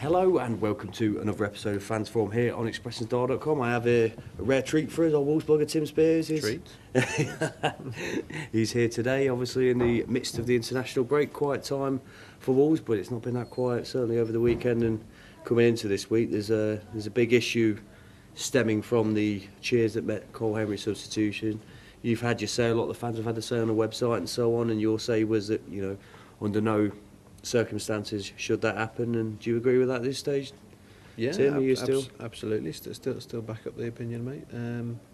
Hello and welcome to another episode of Fans Forum here on expressionsdial.com. I have a rare treat for us, our Wolves blogger Tim Spiers. Treat? He's here today, obviously in the midst of the international break. Quiet time for Wolves, but it's not been that quiet, certainly over the weekend and coming into this week. There's a big issue stemming from the cheers that met Karl Henry substitution. You've had your say, a lot of the fans have had to say on the website and so on, and your say was that, you know, under no circumstances should that happen, and do you agree with that at this stage? Yeah, Tim, are you still? Absolutely. Still back up the opinion, mate.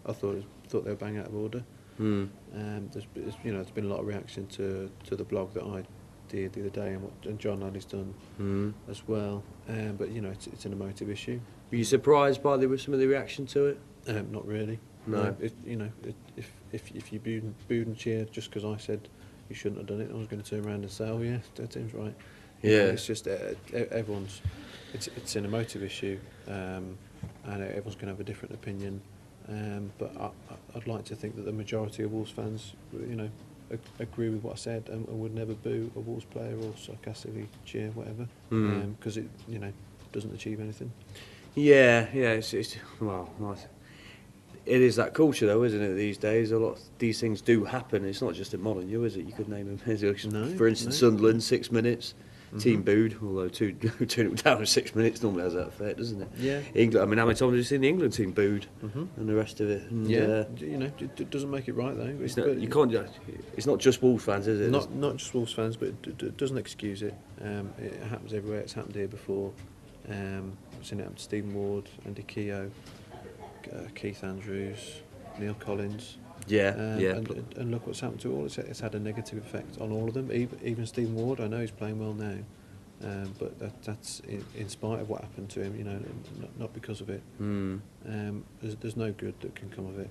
I thought they were bang out of order. There's been a lot of reaction to the blog that I did the other day, and John Laddie's done as well. But you know, it's an emotive issue. Were you surprised by some of the reaction to it? Not really. No. If you booed and cheered just because I said you shouldn't have done it, I was going to turn around and say, oh yeah, that seems right. Yeah. You know, it's just everyone's. It's an emotive issue, and everyone's going to have a different opinion. But I'd like to think that the majority of Wolves fans, you know, agree with what I said and would never boo a Wolves player or sarcastically cheer whatever, because it, you know, doesn't achieve anything. Yeah. It's well, nice. It is that culture, though, isn't it? These days, a lot of these things do happen. It's not just at Molineux, is it? You could name them. No, for instance, Sunderland, 6 minutes. Team booed, although two down in 6 minutes normally has that effect, doesn't it? Yeah. England. I mean, how many times have you seen the England team booed and the rest of it? And, you know, it doesn't make it right though. You can't. It's not just Wolves fans, is it? Not just Wolves fans, but it doesn't excuse it. It happens everywhere. It's happened here before. I've seen it happen to Stephen Ward, Andy Keogh, Keith Andrews, Neil Collins. And look what's happened to all. It's had a negative effect on all of them. Even Stephen Ward, I know he's playing well now, but that's in spite of what happened to him. You know, not because of it. There's no good that can come of it.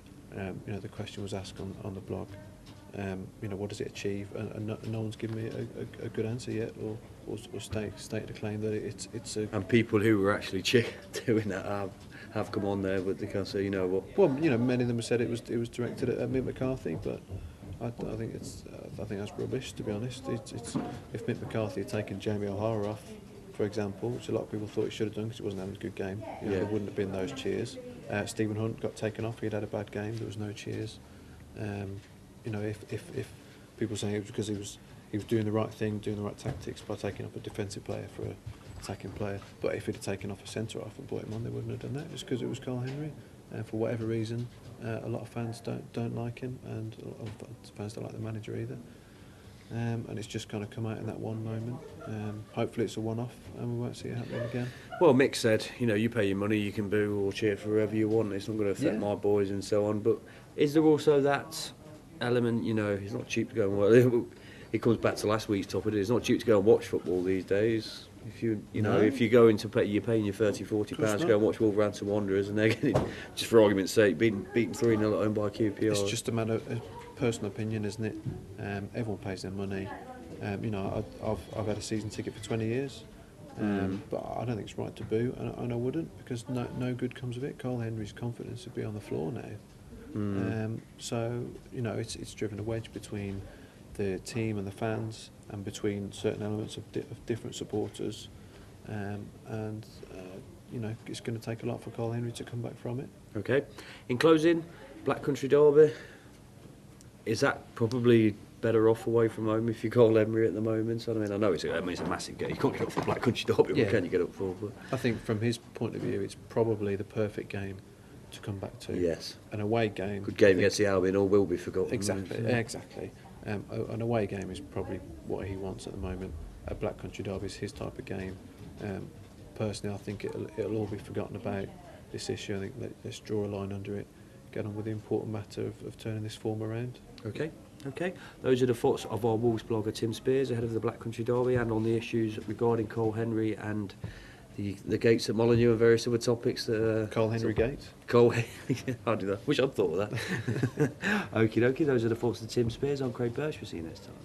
You know, the question was asked on the blog. You know, what does it achieve? And no one's given me a good answer yet, or stated a claim that it's a. And people who were actually doing that have come on there, but they can't say, you know what. Well, you know, many of them have said it was directed at Mick McCarthy, but I think that's rubbish, to be honest. It's if Mick McCarthy had taken Jamie O'Hara off, for example, which a lot of people thought he should have done because he wasn't having a good game, you know, there wouldn't have been those cheers. Stephen Hunt got taken off; he'd had a bad game. There was no cheers. You know, if people saying it was because he was doing the right thing, doing the right tactics by taking off a defensive player for a attacking player, but if he'd have taken off a centre half and brought him on, they wouldn't have done that. Just because it was Karl Henry, and for whatever reason, a lot of fans don't like him, and a lot of fans don't like the manager either. And it's just kind of come out in that one moment. Hopefully it's a one-off, and we won't see it happening again. Well, Mick said, you know, you pay your money, you can boo or cheer for whoever you want. It's not going to affect my boys and so on. But is there also that element? You know, it's not cheap to go and work. It comes back to last week's topic. It's not cheap to go and watch football these days. If you go into play, you're paying your £30-40 to go and watch Wolverhampton Wanderers, and they're getting, just for argument's sake, beaten 3-0 at home by QPR. It's just a matter of personal opinion, isn't it? Everyone pays their money. You know, I've had a season ticket for 20 years, but I don't think it's right to boo, and I wouldn't, because no good comes of it. Karl Henry's confidence would be on the floor now. So you know, it's driven a wedge between the team and the fans, and between certain elements of different supporters, and you know, it's going to take a lot for Karl Henry to come back from it. Okay. In closing, Black Country Derby, is that probably better off away from home if you Karl Henry at the moment? I mean, I know it's a massive game. You can't get up for Black Country Derby. What can you get up for? But I think from his point of view, it's probably the perfect game to come back to. Yes. An away game. Good game against the Albion, all will be forgotten. Exactly. An away game is probably what he wants at the moment. A Black Country Derby is his type of game. Personally, I think it'll all be forgotten about this issue. I think let's draw a line under it, get on with the important matter of turning this form around. Okay. Those are the thoughts of our Wolves blogger Tim Spiers ahead of the Black Country Derby, and on the issues regarding Karl Henry and the gates at Molineux and various other topics that Karl Henry Gate. Karl Henry. I do that. Wish I'd thought of that. Okie dokie. Those are the thoughts of Tim Spiers. I'm Craig Birch. We'll see you next time.